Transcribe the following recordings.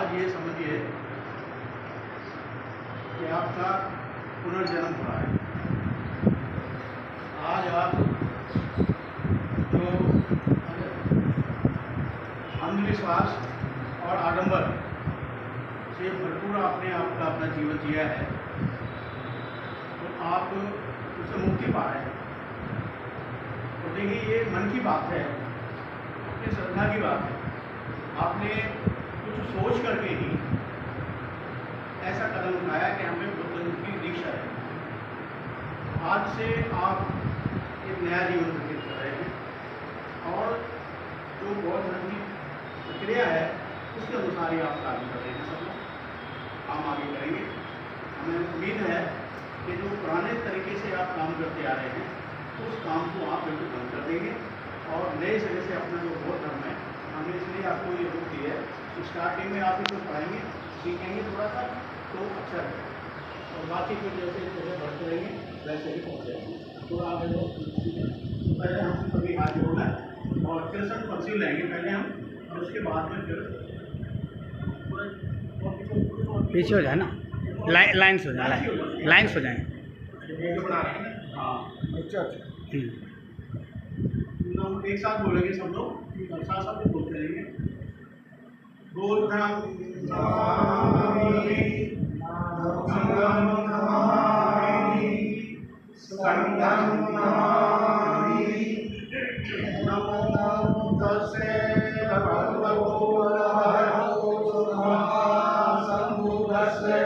आज ये समझिए कि आपका पुनर्जन्म हो रहा है। आज आप जो अंधविश्वास और आडंबर से भरपूर आपने आपका अपना जीवन जिया है, तो आप उससे मुक्ति पा रहे हैं। तो देखिए, ये मन की बात है, अपनी श्रद्धा की बात है। आपने कुछ सोच करके ही ऐसा कदम उठाया कि हमें बुद्ध की दीक्षा है। आज से आप एक नया जीवन व्यतीत कर रहे हैं और जो बौद्ध धर्म की प्रक्रिया है उसके अनुसार ही आप कार्य कर रहे हैं। सब लोग काम आगे करेंगे। हमें उम्मीद है कि जो पुराने तरीके से आप काम करते आ रहे हैं उस काम को आप बिल्कुल बंद कर देंगे और नए सिरे से अपना जो बौद्ध धर्म है, हमने इसलिए आपको ये बुक दी है। स्टार्टिंग में आप इसको पढ़ेंगे, सीखेंगे थोड़ा सा तो अच्छा है, और बाकी फिर जैसे जैसे बढ़ते रहेंगे वैसे ही पहुँच जाएंगे। तो आप पहले हम सभी हाथ जोड़ना और 63 पंक्ति लेंगे पहले हम, और उसके बाद में फिर पीछे हो जाए ना, लाइन्स हो जाए, लाइन्स हो जाए। बना रहे हैं। हाँ, अच्छा। हम एक साथ बोलेंगे सब लोग, साथ साथ बोलते रहेंगे। बुद्धं नमामि, संघं नमामि, संघं नमामि, नमो बुद्धस्से भगवतो अरहतो सम्मा सम्बुद्धस्से,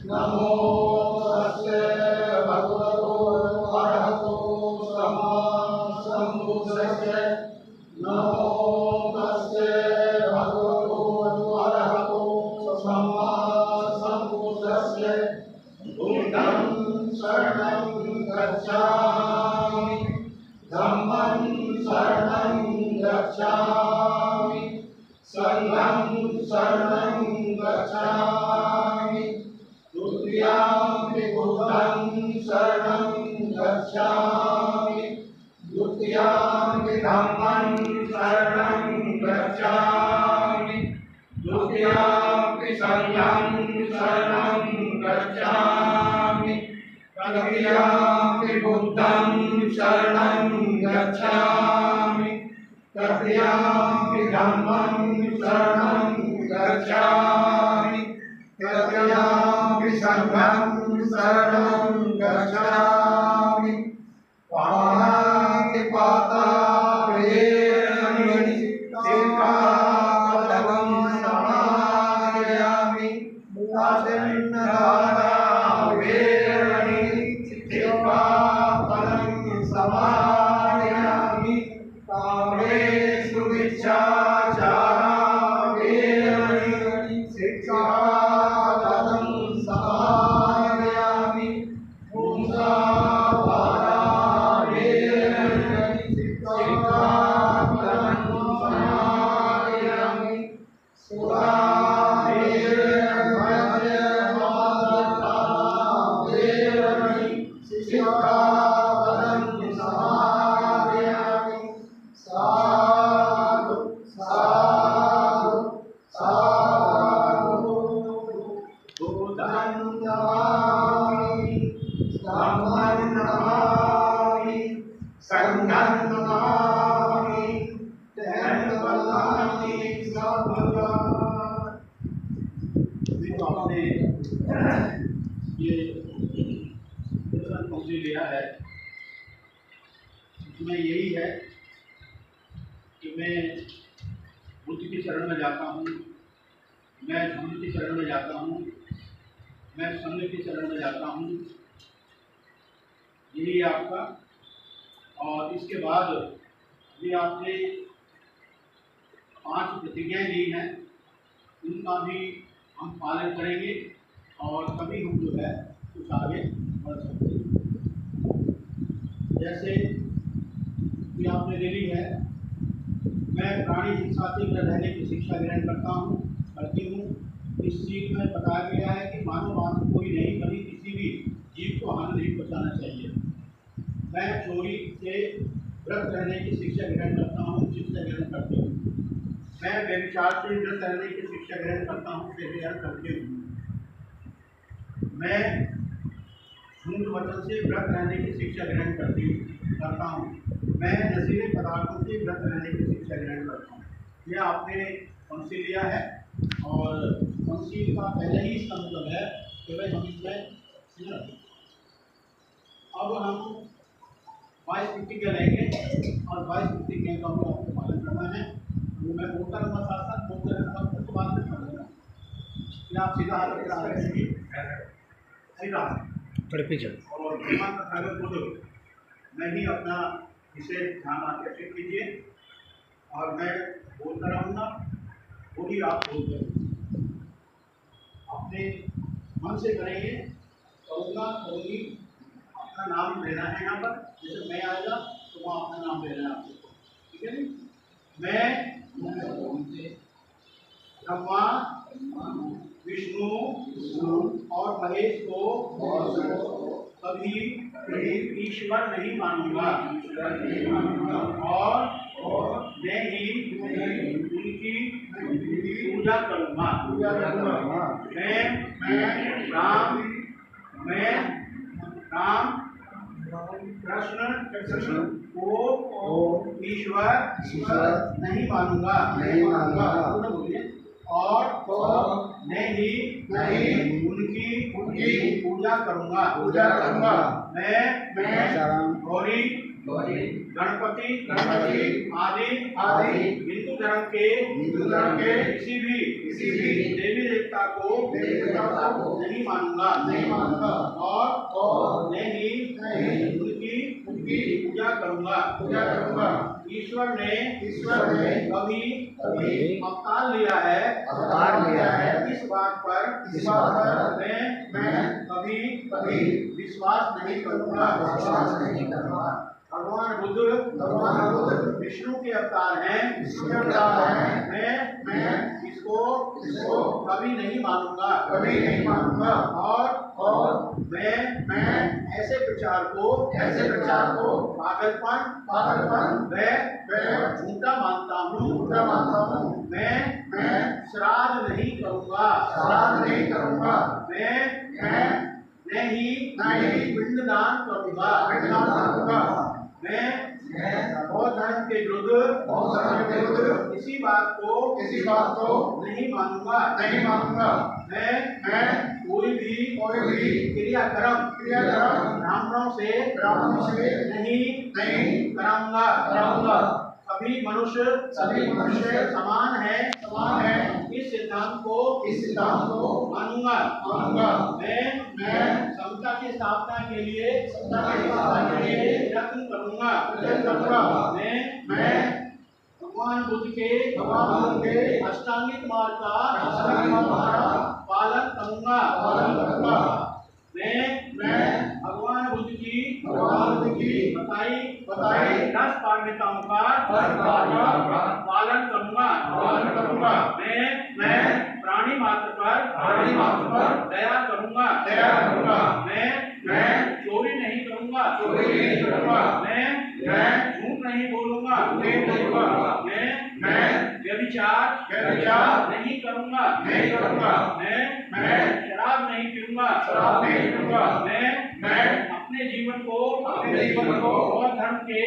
नमो बुद्धस्से भगवतो अरहतो सम्मा सम्बुद्धस्से, नमो बुद्धस्से भगवतो अरहतो सम्मा सम्बुद्धस्से। बुद्धं शरणं गच्छामि, धम्मं शरणं गच्छामि, संघं शरणं गच्छामि, द्वितीयं बुद्धं शरणं गच्छामि, द्वितीयं धम्मं शरणं गच्छामि, द्वितीयं संघं शरणं गच्छामि, तृतीयं बुद्धं शरणं गच्छामि, तृतीयं धम्मं शरणं गच्छामि, तृतीयं संघं शरणं गच्छामि। पाणातिपाता वेरमणि सिक्खापदं समादयामि, आसन्नदाना वेरमणि सिक्खापदं समादयामि, कामेषु मिच्छाचारा वेरमणि सिक्खापदं समादयामि, मुसावादा वेरमणि सिक्खापदं समादयामि, सुरा वेरमणि सिक्खापदं समादयामि। साधु साधु साधु। बुद्धं नमामि, धम्मं नमामि, संघं नमामि, धन्यवादामि सबका। तो आपने ये पंक्ति लिया है, इसमें यही है कि मैं बुद्ध की शरण में जाता हूँ, मैं धम्म की शरण में जाता हूँ, मैं संघ की शरण में जाता हूँ। यही आपका। और इसके बाद भी आपने 5 प्रतिज्ञाएं ली हैं, उनका भी हम पालन करेंगे और तभी हम जो है कुछ आगे बढ़ सकते हैं। जैसे कि आपने ले ली है, मैं प्राणी हिंसा से रहने की शिक्षा ग्रहण करती हूँ। इस चीज में बताया गया है कि मानव मात्र कोई नहीं, कभी किसी भी जीव को हानि नहीं पहुँचाना चाहिए। मैं चोरी से व्रत रहने की शिक्षा ग्रहण करता हूँ, शिक्षा ग्रहण करती हूँ। मैं व्यभिचार से ग्रस्त रहने की शिक्षा ग्रहण करता हूँ, से ग्रहण करती हूँ। मैं झूठ वचन से व्रत रहने की शिक्षा ग्रहण करता हूँ। मैं नशीले पदार्थों से व्रत रहने की शिक्षा ग्रहण करता हूँ। यह आपने पंक्ति लिया है और पंक्ति का पहले ही इसका मतलब है कि भाई हम इसमें अब हम 22 प्रतिज्ञा लेंगे और 22 प्रतिज्ञा का आपको पालन करना है। वो मैं बोलता रहूँगा, साथ साथ बोलते रहूँगा, तो बात नहीं करूँगा। क्या आप सीधा हाथ रख रहे हैं? सीधा थोड़े पीछे और भगवान का कागज बोलो, मैं ही अपना इसे ध्यान आकर्षित कीजिए और मैं बोलता रहूँगा, वो भी आप बोलते रहो। अपने मन से करेंगे, करूँगी, अपना नाम लेना है यहाँ पर। जैसे मैं आएगा तो वहाँ अपना नाम लेना है आपको, ठीक है जी। मैं ब्रह्मा, विष्णु और महेश को कभी ईश्वर नहीं मानूंगा और मैं ही उनकी पूजा करूँगा। मैं राम कृष्ण को ईश्वर नहीं मानूंगा और मैं ही उनकी पूजा करूँगा। मैं गौरी गणपति आदि हिंदू धर्म के किसी भी देवी देवता को नहीं मानूंगा और मैं ही उनकी पूजा करूँगा। ईश्वर ने कभी अवतार लिया है, इस बात पर मैं कभी विश्वास नहीं करूँगा। भगवान बुद्ध विष्णु के अवतार हैं, मैं इसको कभी नहीं मानूंगा और मैं ऐसे प्रचार को पागलपन व झूठा मानता हूँ। मैं श्राद्ध नहीं करूँगा। मैं ही पिंडदान करूँगा। मैं बौद्ध धर्म के विरुद्ध किसी बात को नहीं मानूंगा। मैं कोई भी क्रियाक्रम ब्राह्मणों से नहीं कराऊंगा। सभी मनुष्य समान है, इस सिद्धांत को मानूंगा। मैं समता की स्थापना के लिए प्रयत्न करूंगा। मैं भगवान बुद्ध के अष्टांगिक मार्ग का पालन करूंगा। मैं भगवान बुद्ध की बताई 10 पारमिताओं का पालन करूंगा। मैं प्राणी मात्र पर दया करूंगा। मैं चोरी नहीं करूंगा। मैं झूठ नहीं बोलूंगा। मैं व्यभिचार नहीं करूंगा। मैं शराब नहीं पीऊंगा। मैं अपने जीवन को बौद्ध धर्म के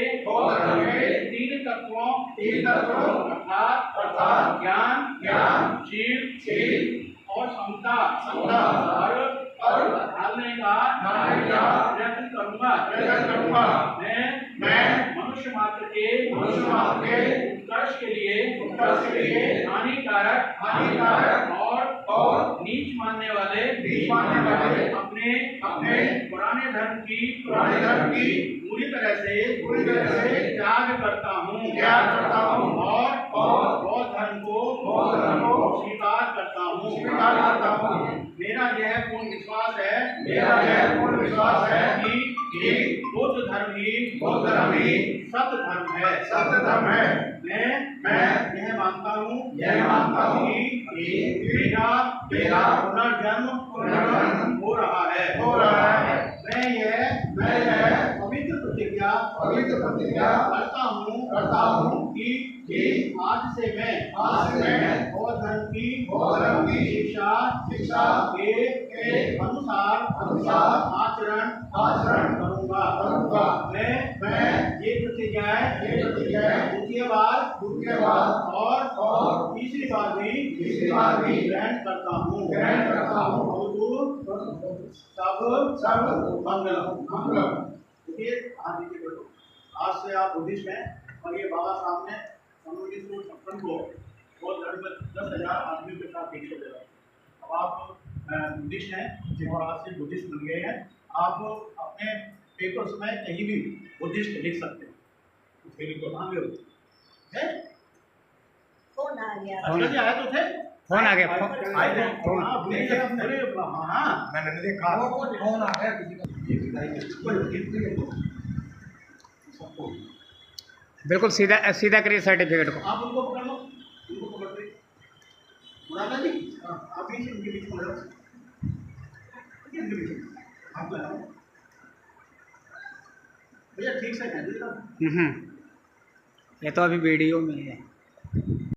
3 तत्वों अर्थात ज्ञान, शिव और समता पर ढालने का प्रयत्न करूंगा। मैं मनुष्य मात्र के उत्कर्ष के लिए हानिकारक और नीच मानने वाले अपने पुराने धर्म की पूरी तरह से त्याग करता हूँ और बौद्ध धर्म को स्वीकार करता हूँ। मेरा यह पूर्ण विश्वास है कि बौद्ध धर्म ही सत्य धर्म है। मैं यह मानता हूँ कि मेरा पुनर्जन्म हो रहा है। मैं यह पवित्र प्रतिज्ञा करता हूँ कि आज से मैं बौद्ध धर्म की शिक्षा के अनुसार आचरण करूँगा। मैं ये प्रतिज्ञाएं द्वितीय बार और तीसरी बार भी ग्रहण करता हूँ। सब मंगलम। देखिए आज से आप बुद्धिस्ट हैं और ये बाबा साहब ने 1956 को बहुत धर्म 10,000 आदमी के साथ दीक्षा दे रहा है। अब आप बुद्धिस्ट हैं और आज से बुद्धिस्ट बन गए हैं। आप अपने पेपर्स में कहीं भी बुद्धिस्ट लिख सकते हैं। फोन आ गया। आए तो थे फोन आ गया हाँ मैंने नहीं देखा फोन आ गया किसी का। बिल्कुल सीधा करिए सर्टिफिकेट को। आप उनको पकड़ लो, उनको पकड़ लो। मुरादा जी आप भी इनके बीच में आप लगाओ भैया, ठीक से कह दीजिएगा। ये तो अभी वीडियो में है।